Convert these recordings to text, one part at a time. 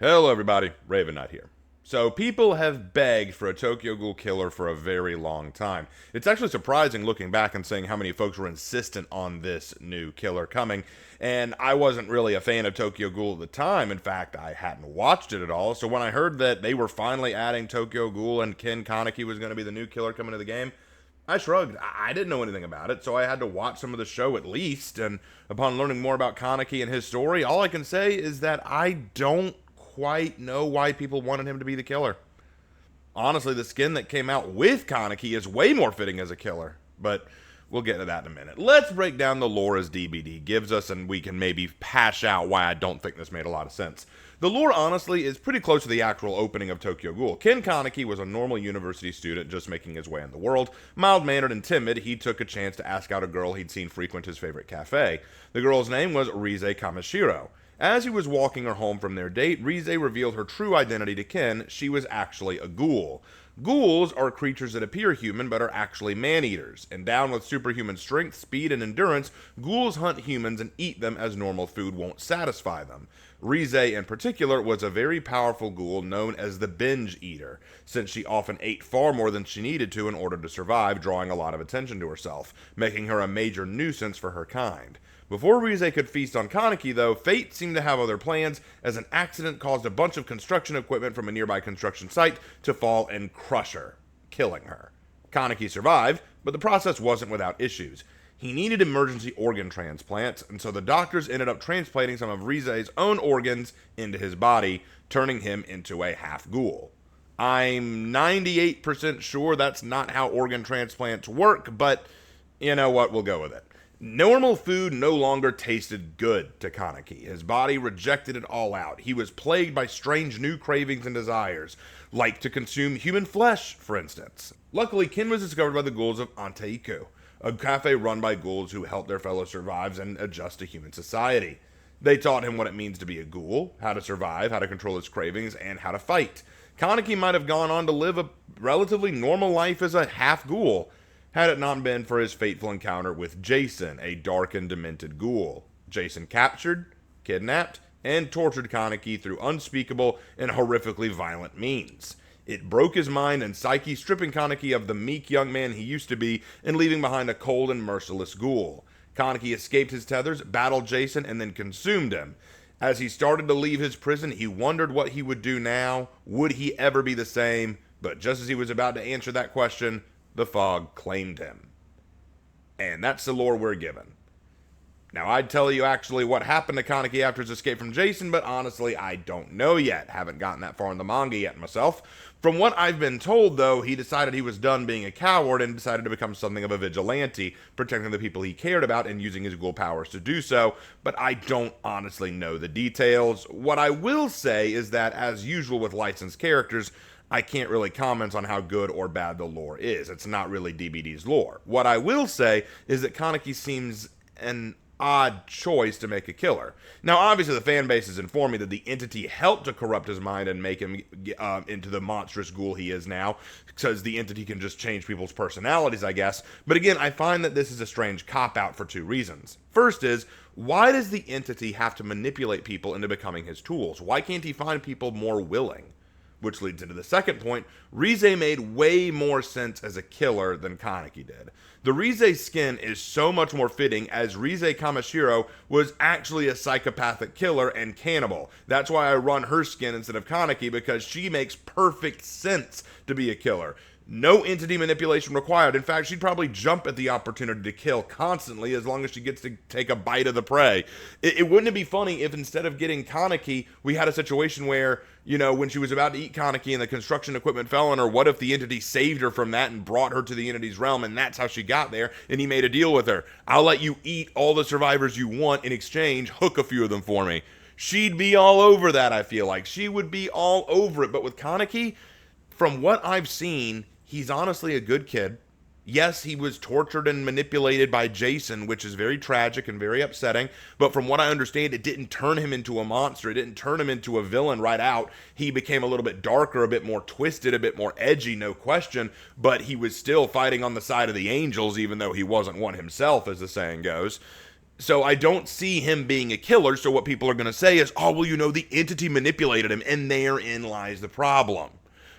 Hello everybody, Raven Knight here. So people have begged for a Tokyo Ghoul killer for a very long time. It's actually surprising looking back and seeing how many folks were insistent on this new killer coming. And I wasn't really a fan of Tokyo Ghoul at the time. In fact, I hadn't watched it at all. So when I heard that they were finally adding Tokyo Ghoul and Ken Kaneki was going to be the new killer coming to the game, I shrugged. I didn't know anything about it, so I had to watch some of the show at least. And upon learning more about Kaneki and his story, all I can say is that I don't quite know why people wanted him to be the killer. Honestly, the skin that came out with Kaneki is way more fitting as a killer, but we'll get into that in a minute. Let's break down the lore as DBD gives us, and we can maybe hash out why I don't think this made a lot of sense. The lore, honestly, is pretty close to the actual opening of Tokyo Ghoul. Ken Kaneki was a normal university student just making his way in the world. Mild-mannered and timid, he took a chance to ask out a girl he'd seen frequent his favorite cafe. The girl's name was Rize Kamishiro. As he was walking her home from their date, Rize revealed her true identity to Ken. She was actually a ghoul. Ghouls are creatures that appear human but are actually man-eaters. Endowed with superhuman strength, speed, and endurance, ghouls hunt humans and eat them as normal food won't satisfy them. Rize, in particular, was a very powerful ghoul known as the Binge Eater, since she often ate far more than she needed to in order to survive, drawing a lot of attention to herself, making her a major nuisance for her kind. Before Rize could feast on Kaneki, though, fate seemed to have other plans, as an accident caused a bunch of construction equipment from a nearby construction site to fall and crush her, killing her. Kaneki survived, but the process wasn't without issues. He needed emergency organ transplants, and so the doctors ended up transplanting some of Rize's own organs into his body, turning him into a half-ghoul. I'm 98% sure that's not how organ transplants work, but you know what, we'll go with it. Normal food no longer tasted good to Kaneki. His body rejected it all out. He was plagued by strange new cravings and desires, like to consume human flesh, for instance. Luckily, Ken was discovered by the ghouls of Anteiku, a cafe run by ghouls who help their fellow survives and adjust to human society. They taught him what it means to be a ghoul, how to survive, how to control his cravings, and how to fight. Kaneki might have gone on to live a relatively normal life as a half-ghoul, had it not been for his fateful encounter with Jason, a dark and demented ghoul. Jason captured, kidnapped, and tortured Kaneki through unspeakable and horrifically violent means. It broke his mind and psyche, stripping Kaneki of the meek young man he used to be and leaving behind a cold and merciless ghoul. Kaneki escaped his tethers, battled Jason, and then consumed him. As he started to leave his prison, he wondered what he would do now. Would he ever be the same? But just as he was about to answer that question, the fog claimed him. And that's the lore we're given. Now, I'd tell you actually what happened to Kaneki after his escape from Jason, but honestly, I don't know yet. Haven't gotten that far in the manga yet myself. From what I've been told, though, he decided he was done being a coward and decided to become something of a vigilante, protecting the people he cared about and using his ghoul powers to do so, but I don't honestly know the details. What I will say is that, as usual with licensed characters, I can't really comment on how good or bad the lore is. It's not really DBD's lore. What I will say is that Kaneki seems an odd choice to make a killer. Now, obviously, the fan base has informed me that the entity helped to corrupt his mind and make him into the monstrous ghoul he is now, because the entity can just change people's personalities, I guess. But again, I find that this is a strange cop-out for two reasons. First is, why does the entity have to manipulate people into becoming his tools? Why can't he find people more willing? Which leads into the second point. Rize made way more sense as a killer than Kaneki did. The Rize skin is so much more fitting, as Rize Kamishiro was actually a psychopathic killer and cannibal. That's why I run her skin instead of Kaneki, because she makes perfect sense to be a killer. No entity manipulation required. In fact, she'd probably jump at the opportunity to kill constantly as long as she gets to take a bite of the prey. Wouldn't it be funny if instead of getting Kaneki, we had a situation where, you know, when she was about to eat Kaneki and the construction equipment fell on her, what if the entity saved her from that and brought her to the entity's realm, and that's how she got there, and he made a deal with her. I'll let you eat all the survivors you want in exchange, hook a few of them for me. She'd be all over that, I feel like. She would be all over it. But with Kaneki, from what I've seen, he's honestly a good kid. Yes, he was tortured and manipulated by Jason, which is very tragic and very upsetting. But from what I understand, it didn't turn him into a monster. It didn't turn him into a villain right out. He became a little bit darker, a bit more twisted, a bit more edgy, no question. But he was still fighting on the side of the angels, even though he wasn't one himself, as the saying goes. So I don't see him being a killer. So what people are going to say is, oh, well, the entity manipulated him, and therein lies the problem.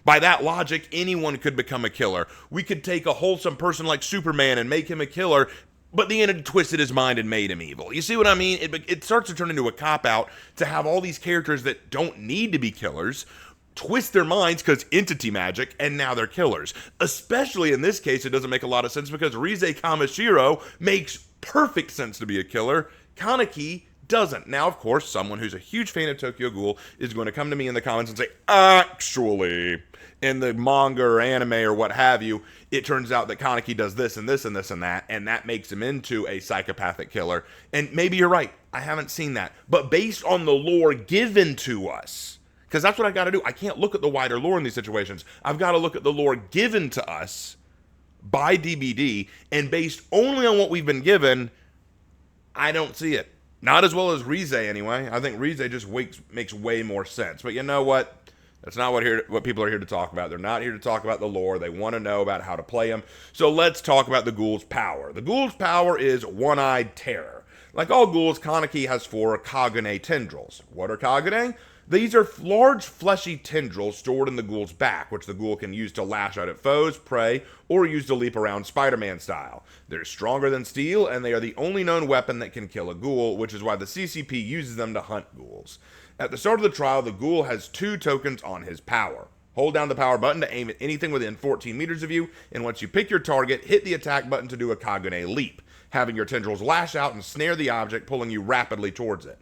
By that logic, anyone could become a killer. We could take a wholesome person like Superman and make him a killer, but the entity twisted his mind and made him evil. You see what I mean? It starts to turn into a cop-out to have all these characters that don't need to be killers twist their minds because entity magic, and now they're killers. Especially in this case, it doesn't make a lot of sense because Rize Kamishiro makes perfect sense to be a killer. Kaneki doesn't. Now, of course, someone who's a huge fan of Tokyo Ghoul is going to come to me in the comments and say, actually, in the manga or anime or what have you, it turns out that Kaneki does this and this and this and that makes him into a psychopathic killer. And maybe you're right. I haven't seen that. But based on the lore given to us, because that's what I got to do. I can't look at the wider lore in these situations. I've got to look at the lore given to us by DBD, and based only on what we've been given, I don't see it. Not as well as Rize, anyway. I think Rize just makes way more sense. But you know what? That's not what people are here to talk about. They're not here to talk about the lore. They want to know about how to play them. So let's talk about the Ghoul's power. The Ghoul's power is One-Eyed Terror. Like all ghouls, Kaneki has 4 Kagune tendrils. What are Kagune? These are large, fleshy tendrils stored in the ghoul's back, which the ghoul can use to lash out at foes, prey, or use to leap around Spider-Man style. They're stronger than steel, and they are the only known weapon that can kill a ghoul, which is why the CCP uses them to hunt ghouls. At the start of the trial, the ghoul has 2 tokens on his power. Hold down the power button to aim at anything within 14 meters of you, and once you pick your target, hit the attack button to do a Kagune leap, having your tendrils lash out and snare the object, pulling you rapidly towards it.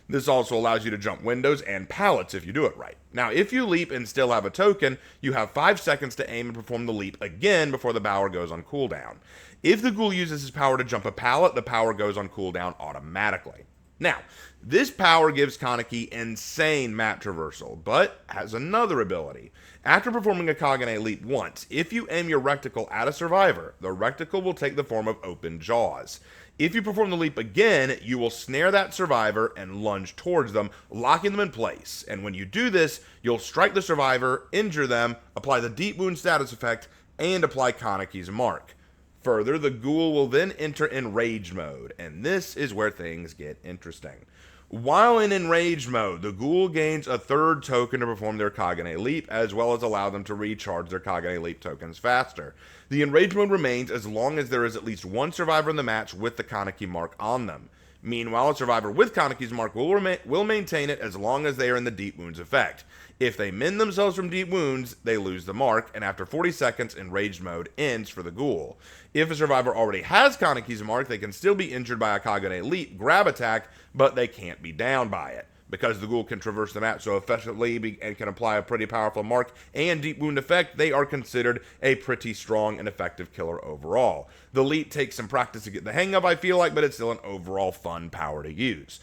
This also allows you to jump windows and pallets if you do it right. Now, if you leap and still have a token, you have 5 seconds to aim and perform the leap again before the power goes on cooldown. If the ghoul uses his power to jump a pallet, the power goes on cooldown automatically. Now, this power gives Kaneki insane map traversal, but has another ability. After performing a Kagune leap once, if you aim your reticle at a survivor, the reticle will take the form of open jaws. If you perform the leap again, you will snare that survivor and lunge towards them, locking them in place. And when you do this, you'll strike the survivor, injure them, apply the deep wound status effect, and apply Kaneki's mark. Further, the ghoul will then enter enraged mode, and this is where things get interesting. While in enraged mode, the ghoul gains a 3rd token to perform their Kagune leap, as well as allow them to recharge their Kagune leap tokens faster. The enraged mode remains as long as there is at least 1 survivor in the match with the Kaneki mark on them. Meanwhile, a survivor with Kaneki's mark will maintain it as long as they are in the deep wounds effect. If they mend themselves from deep wounds, they lose the mark, and after 40 seconds, enraged mode ends for the ghoul. If a survivor already has Kaneki's mark, they can still be injured by a Kagune leap grab attack, but they can't be down by it. Because the ghoul can traverse the map so effectively and can apply a pretty powerful mark and deep wound effect, they are considered a pretty strong and effective killer overall. The leap takes some practice to get the hang of, I feel like, but it's still an overall fun power to use.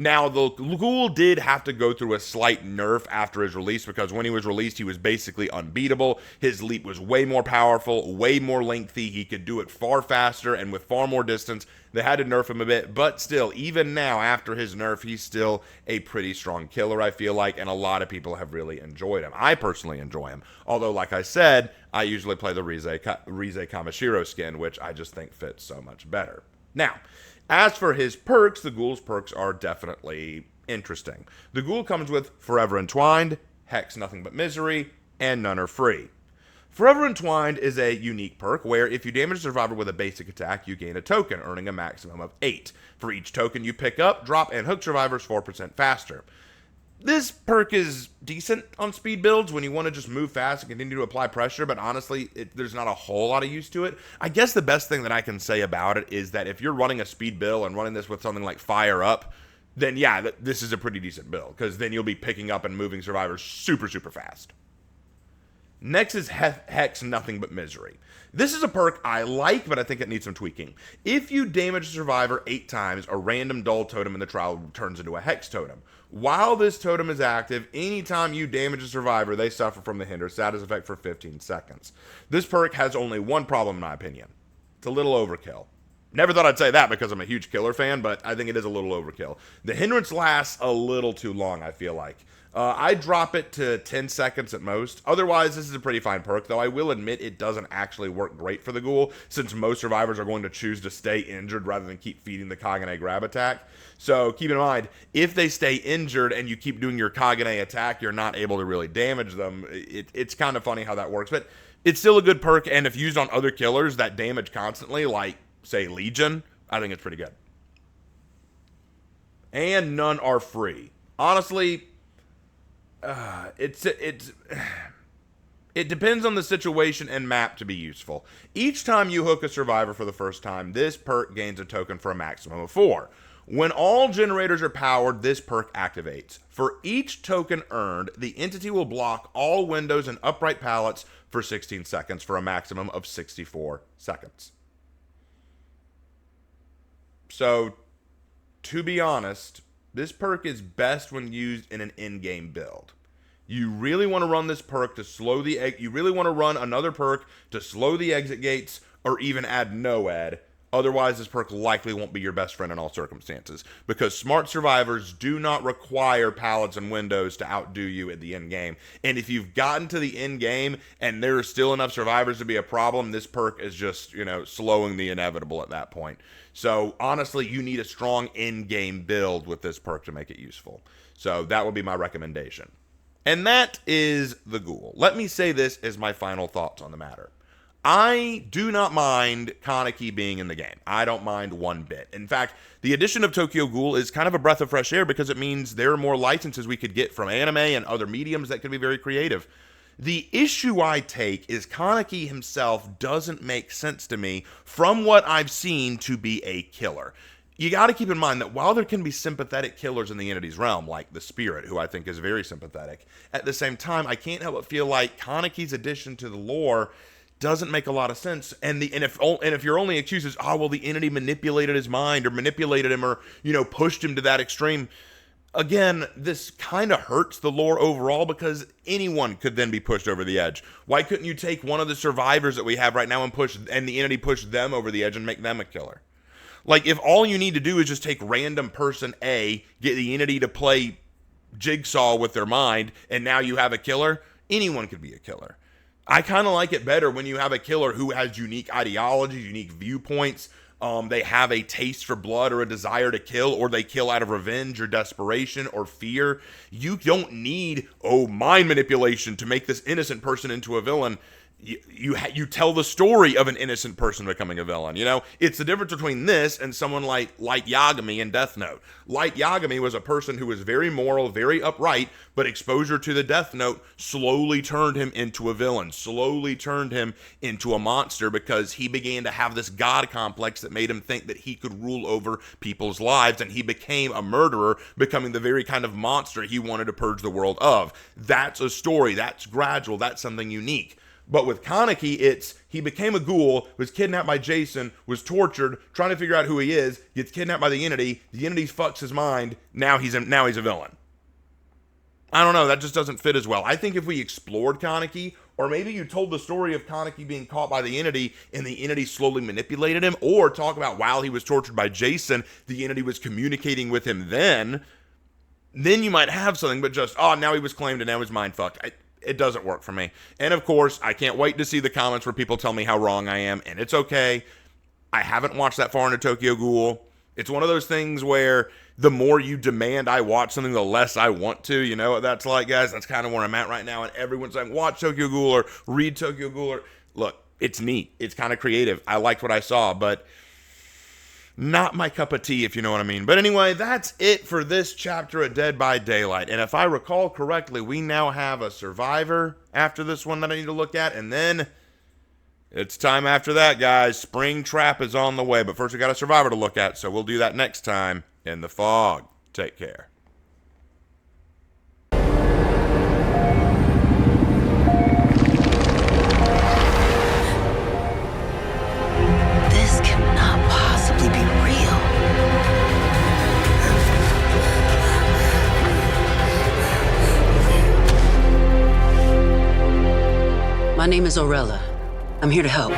Now, the ghoul did have to go through a slight nerf after his release, because when he was released, he was basically unbeatable. His leap was way more powerful, way more lengthy. He could do it far faster and with far more distance. They had to nerf him a bit, but still, even now, after his nerf, he's still a pretty strong killer, I feel like, and a lot of people have really enjoyed him. I personally enjoy him, although, like I said, I usually play the Rize Kamishiro skin, which I just think fits so much better. Now, as for his perks, the ghoul's perks are definitely interesting. The ghoul comes with Forever Entwined, Hex Nothing But Misery, and None Are Free. Forever Entwined is a unique perk where if you damage a survivor with a basic attack, you gain a token, earning a maximum of 8. For each token you pick up, drop and hook survivors 4% faster. This perk is decent on speed builds when you want to just move fast and continue to apply pressure, but honestly, there's not a whole lot of use to it. I guess the best thing that I can say about it is that if you're running a speed build and running this with something like Fire Up, then yeah, this is a pretty decent build, because then you'll be picking up and moving survivors super, super fast. Next is Hex Nothing But Misery. This is a perk I like, but I think it needs some tweaking. If you damage a survivor 8 times, a random dull totem in the trial turns into a Hex totem. While this totem is active, anytime you damage a survivor, they suffer from the Hinder status effect for 15 seconds. This perk has only one problem, in my opinion. It's a little overkill. Never thought I'd say that because I'm a huge killer fan, but I think it is a little overkill. The hindrance lasts a little too long, I feel like. I drop it to 10 seconds at most. Otherwise, this is a pretty fine perk, though I will admit it doesn't actually work great for the Ghoul, since most survivors are going to choose to stay injured rather than keep feeding the Kagane grab attack. So keep in mind, if they stay injured and you keep doing your Kagane attack, you're not able to really damage them. It's kind of funny how that works, but it's still a good perk, and if used on other killers that damage constantly, like, say, Legion, I think it's pretty good. And none are free. Honestly, it depends on the situation and map to be useful. Each time you hook a survivor for the first time, this perk gains a token for a maximum of 4. When all generators are powered, this perk activates. For each token earned, the entity will block all windows and upright pallets for 16 seconds for a maximum of 64 seconds. So, to be honest, this perk is best when used in an in-game build. You really want to run this perk to slow the you really want to run another perk to slow the exit gates, or even add no-ed. Otherwise, this perk likely won't be your best friend in all circumstances, because smart survivors do not require pallets and windows to outdo you at the end game. And if you've gotten to the end game and there are still enough survivors to be a problem, this perk is just, slowing the inevitable at that point. So honestly, you need a strong in-game build with this perk to make it useful. So that would be my recommendation. And that is the Ghoul. Let me say this as my final thoughts on the matter. I do not mind Kaneki being in the game. I don't mind one bit. In fact, the addition of Tokyo Ghoul is kind of a breath of fresh air, because it means there are more licenses we could get from anime and other mediums that could be very creative. The issue I take is Kaneki himself doesn't make sense to me from what I've seen to be a killer. You got to keep in mind that while there can be sympathetic killers in the entity's realm, like the Spirit, who I think is very sympathetic, at the same time, I can't help but feel like Kaneki's addition to the lore doesn't make a lot of sense. And if your only excuse is, oh, well, the entity manipulated his mind or manipulated him or, pushed him to that extreme, again, this kind of hurts the lore overall, because anyone could then be pushed over the edge. Why couldn't you take one of the survivors that we have right now and the entity push them over the edge and make them a killer? Like, if all you need to do is just take random person A, get the entity to play jigsaw with their mind, and now you have a killer, anyone could be a killer. I kind of like it better when you have a killer who has unique ideologies, unique viewpoints. They have a taste for blood or a desire to kill, or they kill out of revenge or desperation or fear. You don't need, mind manipulation to make this innocent person into a villain. You tell the story of an innocent person becoming a villain. It's the difference between this and someone like Light Yagami in Death Note. Light Yagami was a person who was very moral, very upright, but exposure to the Death Note slowly turned him into a villain, slowly turned him into a monster, because he began to have this god complex that made him think that he could rule over people's lives, and he became a murderer, becoming the very kind of monster he wanted to purge the world of. That's a story. That's gradual. That's something unique. But with Kaneki, he became a ghoul, was kidnapped by Jason, was tortured, trying to figure out who he is, gets kidnapped by the entity fucks his mind, now he's a villain. I don't know, that just doesn't fit as well. I think if we explored Kaneki, or maybe you told the story of Kaneki being caught by the entity and the entity slowly manipulated him, or talk about while he was tortured by Jason, the entity was communicating with him then you might have something, but just, now he was claimed and now he's mind fucked. It doesn't work for me. And of course, I can't wait to see the comments where people tell me how wrong I am, and it's okay. I haven't watched that far into Tokyo Ghoul. It's one of those things where the more you demand I watch something, the less I want to. You know what that's like, guys? That's kind of where I'm at right now, and everyone's saying, watch Tokyo Ghoul or read Tokyo Ghoul. Look, it's neat. It's kind of creative. I liked what I saw, but not my cup of tea, if you know what I mean. But anyway, that's it for this chapter of Dead by Daylight. And if I recall correctly, we now have a survivor after this one that I need to look at. And then it's time after that, guys. Springtrap is on the way. But first, we got a survivor to look at. So we'll do that next time in the fog. Take care. This cannot possibly be real. My name is Orella. I'm here to help.